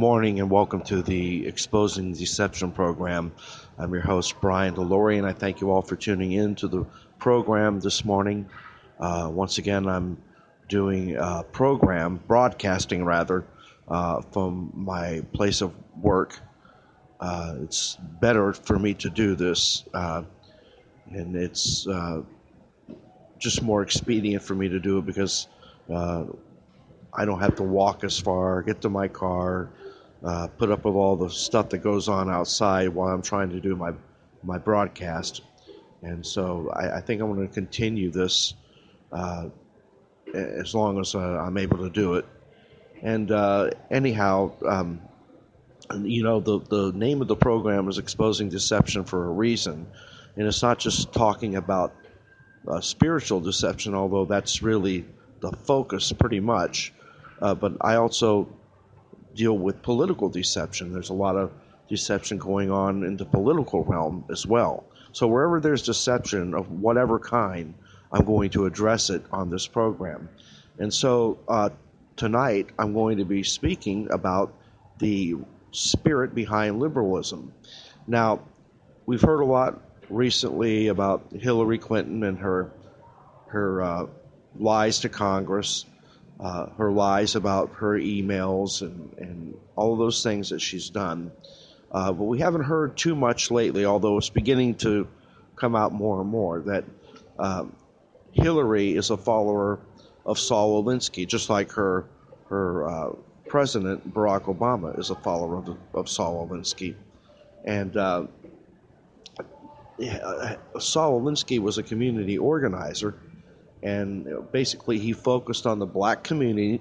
morning and welcome to the Exposing Deception program. I'm your host, Brian DeLory, and I thank you all for tuning in to the program this morning. Once again, I'm doing a program, broadcasting rather, from my place of work. It's better for me to do this, and it's just more expedient for me to do it because I don't have to walk as far, get to my car, put up with all the stuff that goes on outside while I'm trying to do my broadcast. And so I think I'm going to continue this as long as I'm able to do it. And anyhow, the name of the program is Exposing Deception for a reason. And it's not just talking about spiritual deception, although that's really the focus pretty much. But I also deal with political deception. There's a lot of deception going on in the political realm as well. So wherever there's deception of whatever kind, I'm going to address it on this program. And so tonight I'm going to be speaking about the spirit behind liberalism. Now, we've heard a lot recently about Hillary Clinton and her lies to Congress, her lies about her emails and all of those things that she's done. But we haven't heard too much lately, although it's beginning to come out more and more, that Hillary is a follower of Saul Alinsky, just like her president, Barack Obama, is a follower of Saul Alinsky. And Saul Alinsky was a community organizer, and basically he focused on the black communities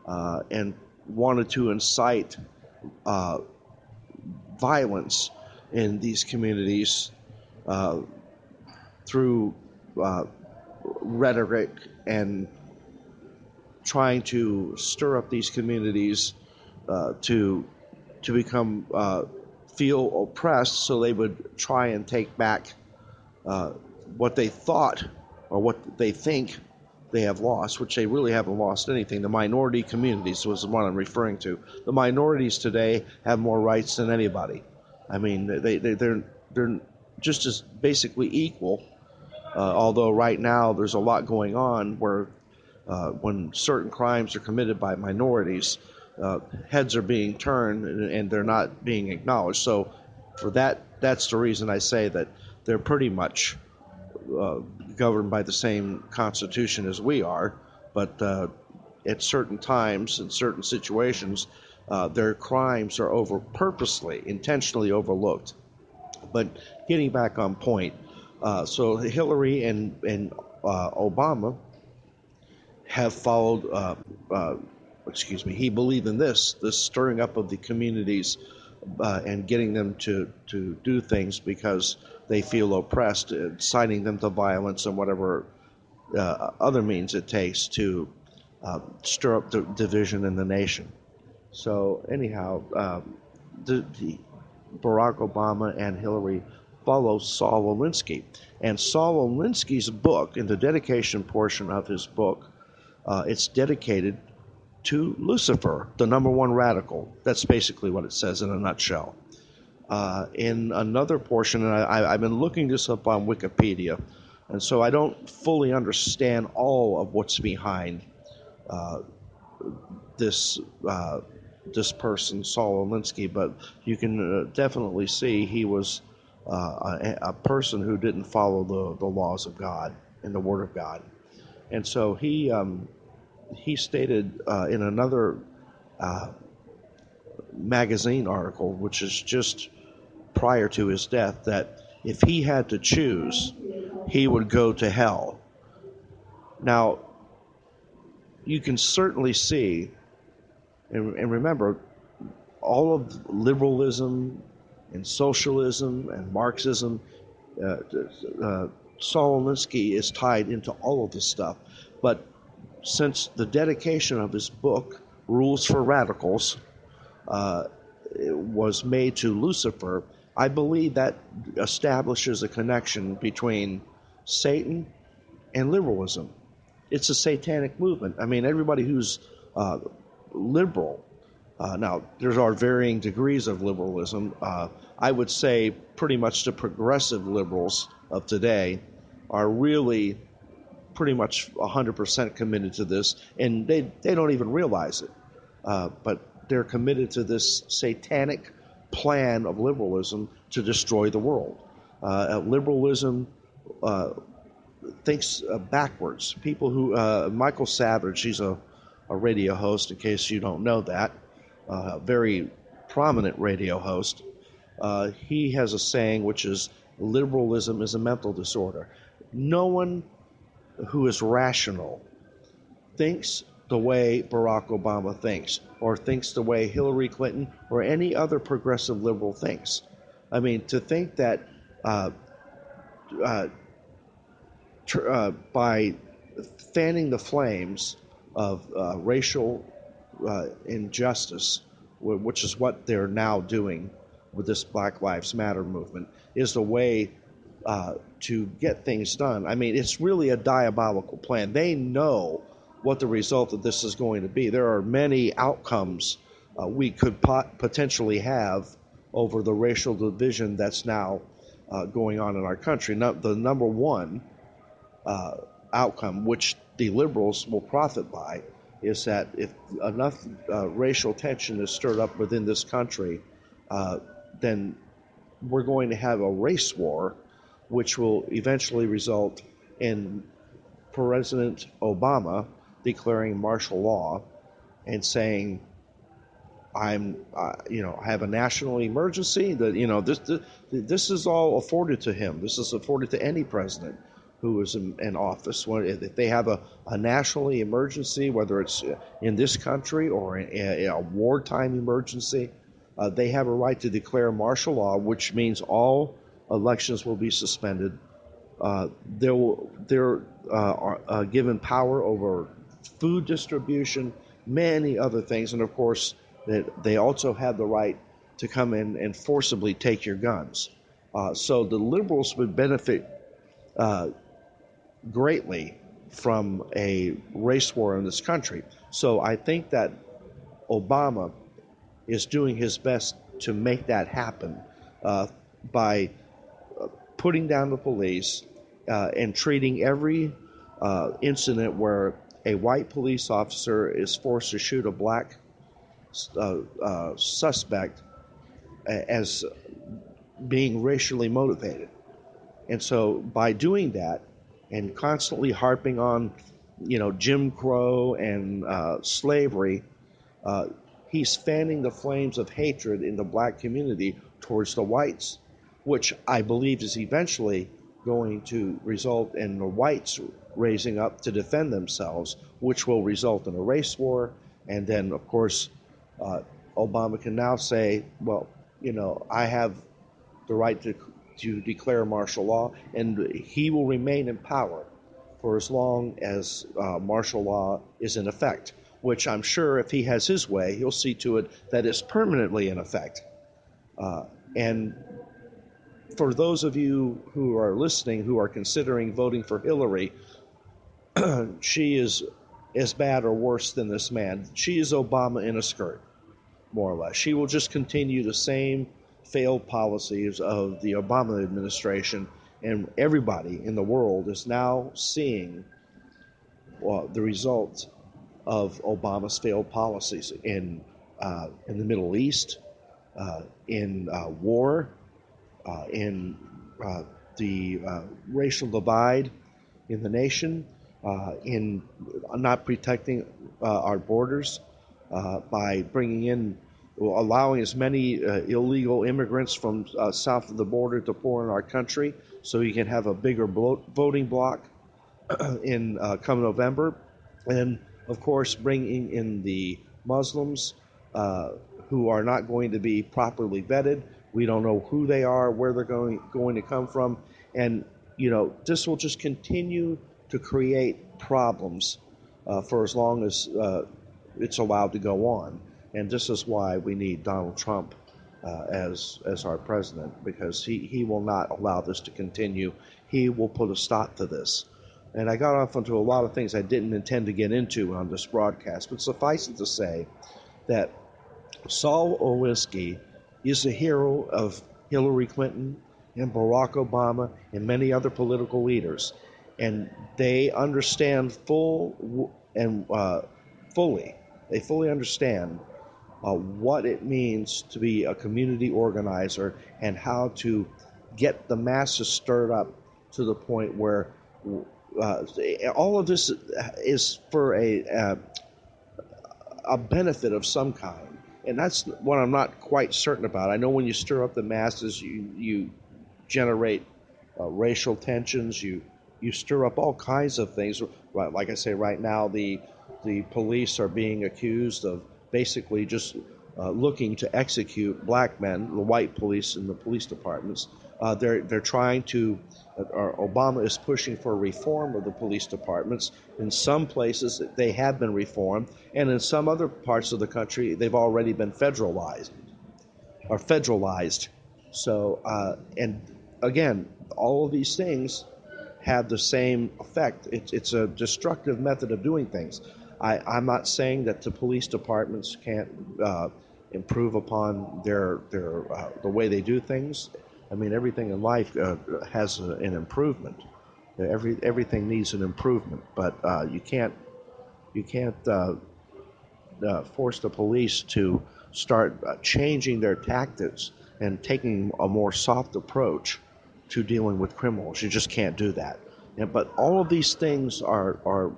and wanted to incite violence in these communities through rhetoric and trying to stir up these communities to become feel oppressed, so they would try and take back what they thought or what they think they have lost, which they really haven't lost anything. The minority communities was what I'm referring to. The minorities today have more rights than anybody. I mean, they're just as basically equal, although right now there's a lot going on where when certain crimes are committed by minorities, heads are being turned and they're not being acknowledged. So for that's the reason I say that they're pretty much governed by the same constitution as we are, but at certain times, in certain situations, their crimes are purposely, intentionally overlooked. But getting back on point, so Hillary and Obama have followed, he believed in this stirring up of the communities and getting them to do things because they feel oppressed, inciting them to violence and whatever other means it takes to stir up the division in the nation. So anyhow, the Barack Obama and Hillary follow Saul Alinsky. And Saul Alinsky's book, in the dedication portion of his book, it's dedicated to Lucifer, the number one radical. That's basically what it says in a nutshell. In another portion, and I've been looking this up on Wikipedia, and so I don't fully understand all of what's behind this person, Saul Alinsky, but you can definitely see he was a person who didn't follow the laws of God and the Word of God. And so he stated in another magazine article, which is just prior to his death, that if he had to choose, he would go to hell. Now, you can certainly see, and remember, all of liberalism and socialism and Marxism, Saul Alinsky is tied into all of this stuff. But since the dedication of his book, Rules for Radicals, was made to Lucifer, I believe that establishes a connection between Satan and liberalism. It's a satanic movement. I mean, everybody who's liberal Now, there are varying degrees of liberalism. I would say pretty much the progressive liberals of today are really pretty much 100% committed to this, and they don't even realize it. But they're committed to this satanic plan of liberalism to destroy the world. Liberalism thinks backwards. People who, Michael Savage, he's a radio host, in case you don't know that, very prominent radio host. He has a saying which is, liberalism is a mental disorder. No one who is rational thinks the way Barack Obama thinks, or thinks the way Hillary Clinton or any other progressive liberal thinks. I mean, to think that by fanning the flames of racial injustice, which is what they're now doing with this Black Lives Matter movement, is the way to get things done. I mean, it's really a diabolical plan. They know what the result of this is going to be. There are many outcomes we could potentially have over the racial division that's now going on in our country. Now, the number one outcome, which the liberals will profit by, is that if enough racial tension is stirred up within this country, then we're going to have a race war, which will eventually result in President Obama declaring martial law and saying, "I'm, I have a national emergency." That this is all afforded to him. This is afforded to any president who is in office. If they have a national emergency, whether it's in this country or a wartime emergency, they have a right to declare martial law, which means all elections will be suspended. They're given power over food distribution, many other things, and of course, that they also have the right to come in and forcibly take your guns. So the liberals would benefit greatly from a race war in this country. So I think that Obama is doing his best to make that happen by putting down the police and treating every incident where a white police officer is forced to shoot a black suspect as being racially motivated. And so by doing that and constantly harping on, Jim Crow and slavery, he's fanning the flames of hatred in the black community towards the whites, which I believe is eventually going to result in the whites raising up to defend themselves, which will result in a race war. And then, of course, Obama can now say, well, I have the right to declare martial law, and he will remain in power for as long as martial law is in effect, which I'm sure if he has his way, he'll see to it that it's permanently in effect. And for those of you who are listening who are considering voting for Hillary, she is as bad or worse than this man. She is Obama in a skirt, more or less. She will just continue the same failed policies of the Obama administration, and everybody in the world is now seeing the results of Obama's failed policies in the Middle East, in war, in the racial divide in the nation, in not protecting our borders by allowing as many illegal immigrants from south of the border to pour in our country, so you can have a bigger voting bloc in come November, and of course bringing in the Muslims who are not going to be properly vetted. We don't know who they are, where they're going to come from, and this will just continue to create problems for as long as it's allowed to go on. And this is why we need Donald Trump as our president, because he will not allow this to continue. He will put a stop to this. And I got off onto a lot of things I didn't intend to get into on this broadcast, but suffice it to say that Saul Alinsky is a hero of Hillary Clinton and Barack Obama and many other political leaders, and they understand fully. They fully understand what it means to be a community organizer and how to get the masses stirred up to the point where all of this is for a benefit of some kind. And that's what I'm not quite certain about. I know when you stir up the masses, you generate racial tensions, you stir up all kinds of things. Like I say, right now the police are being accused of basically just looking to execute black men, the white police in the police departments. They're trying to, Obama is pushing for reform of the police departments. In some places, they have been reformed, and in some other parts of the country, they've already been federalized. So, and again, all of these things have the same effect. It's a destructive method of doing things. I'm not saying that the police departments can't improve upon the way they do things. I mean, everything in life has an improvement. Everything needs an improvement, but you can't force the police to start changing their tactics and taking a more soft approach to dealing with criminals. You just can't do that. But all of these things are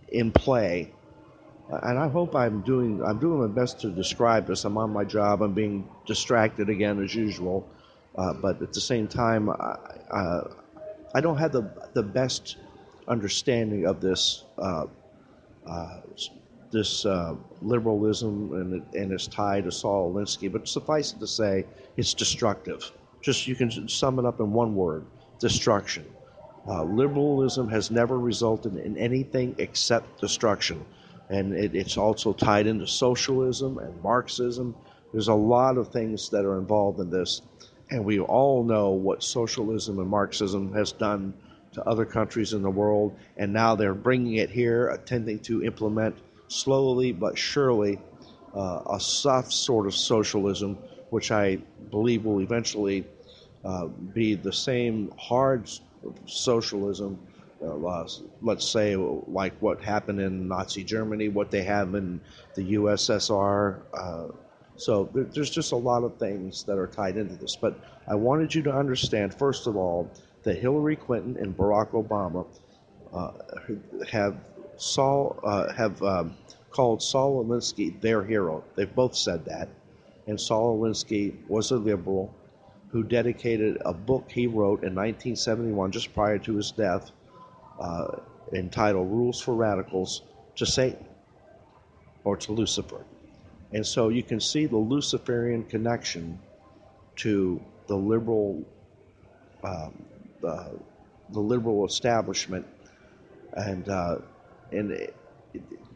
in play, and I hope I'm doing my best to describe this. I'm on my job. I'm being distracted again as usual, but at the same time, I don't have the best understanding of this liberalism and its tie to Saul Alinsky. But suffice it to say, it's destructive. Just you can sum it up in one word: destruction. Liberalism has never resulted in anything except destruction. And it's also tied into socialism and Marxism. There's a lot of things that are involved in this. And we all know what socialism and Marxism has done to other countries in the world. And now they're bringing it here, attempting to implement slowly but surely a soft sort of socialism, which I believe will eventually be the same hard socialism, let's say like what happened in Nazi Germany, what they have in the USSR. So there's just a lot of things that are tied into this. But I wanted you to understand, first of all, that Hillary Clinton and Barack Obama have called Saul Alinsky their hero. They've both said that. And Saul Alinsky was a liberal who dedicated a book he wrote in 1971, just prior to his death, entitled Rules for Radicals, to Satan, or to Lucifer. And so you can see the Luciferian connection to the liberal establishment, and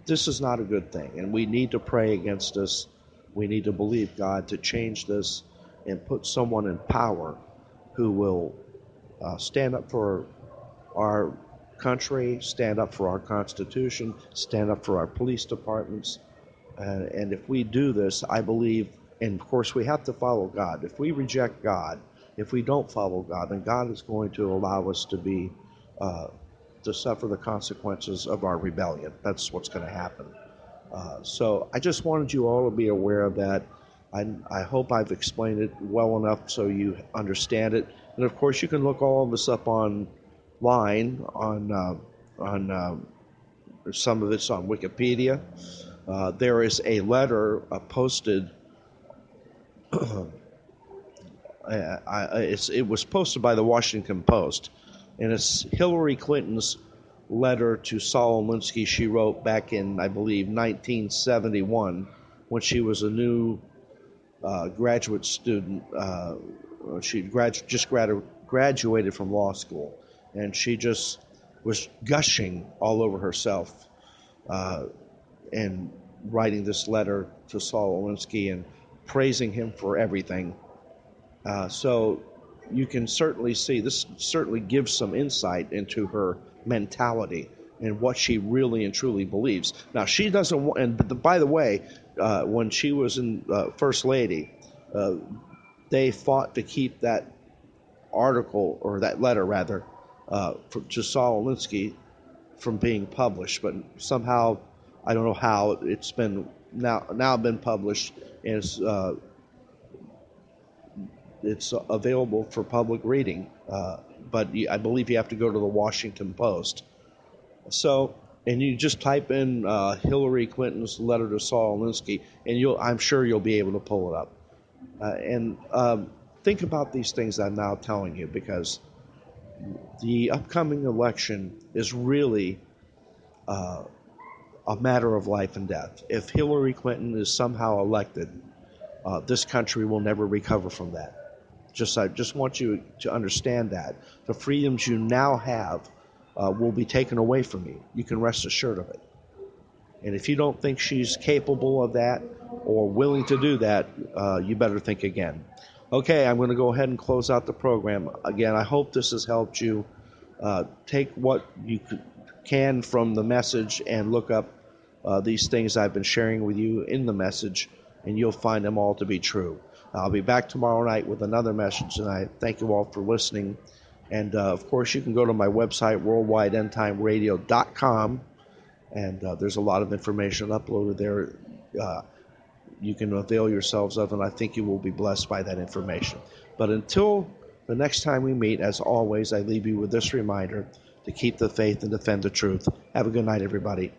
this is not a good thing, and we need to pray against this. We need to believe God to change this and put someone in power who will stand up for our country, stand up for our Constitution, stand up for our police departments. And if we do this, I believe, and of course we have to follow God. If we reject God, if we don't follow God, then God is going to allow us to suffer the consequences of our rebellion. That's what's going to happen. So I just wanted you all to be aware of that. I hope I've explained it well enough so you understand it. And of course, you can look all of this up online. Some of it's on Wikipedia. There is a letter posted. It was posted by the Washington Post, and it's Hillary Clinton's letter to Saul Alinsky. She wrote back in, I believe, 1971, when she was a new graduate student. She just graduated from law school, and she just was gushing all over herself and writing this letter to Saul Alinsky and praising him for everything. So you can certainly see, this certainly gives some insight into her mentality and what she really and truly believes. Now, she doesn't want, and by the way, when she was in First Lady, they fought to keep that article, or that letter rather, to Saul Alinsky from being published. But somehow, I don't know how, it's been now been published, and it's available for public reading. But I believe you have to go to the Washington Post. So, and you just type in Hillary Clinton's letter to Saul Alinsky, and I'm sure you'll be able to pull it up. And think about these things I'm now telling you, because the upcoming election is really a matter of life and death. If Hillary Clinton is somehow elected, this country will never recover from that. I just want you to understand that. The freedoms you now have will be taken away from you. You can rest assured of it. And if you don't think she's capable of that or willing to do that, you better think again. Okay, I'm going to go ahead and close out the program. Again, I hope this has helped you. Take what you can from the message and look up these things I've been sharing with you in the message, and you'll find them all to be true. I'll be back tomorrow night with another message, and I thank you all for listening. And, of course, you can go to my website, worldwideendtimeradio.com, and there's a lot of information uploaded there you can avail yourselves of, and I think you will be blessed by that information. But until the next time we meet, as always, I leave you with this reminder to keep the faith and defend the truth. Have a good night, everybody.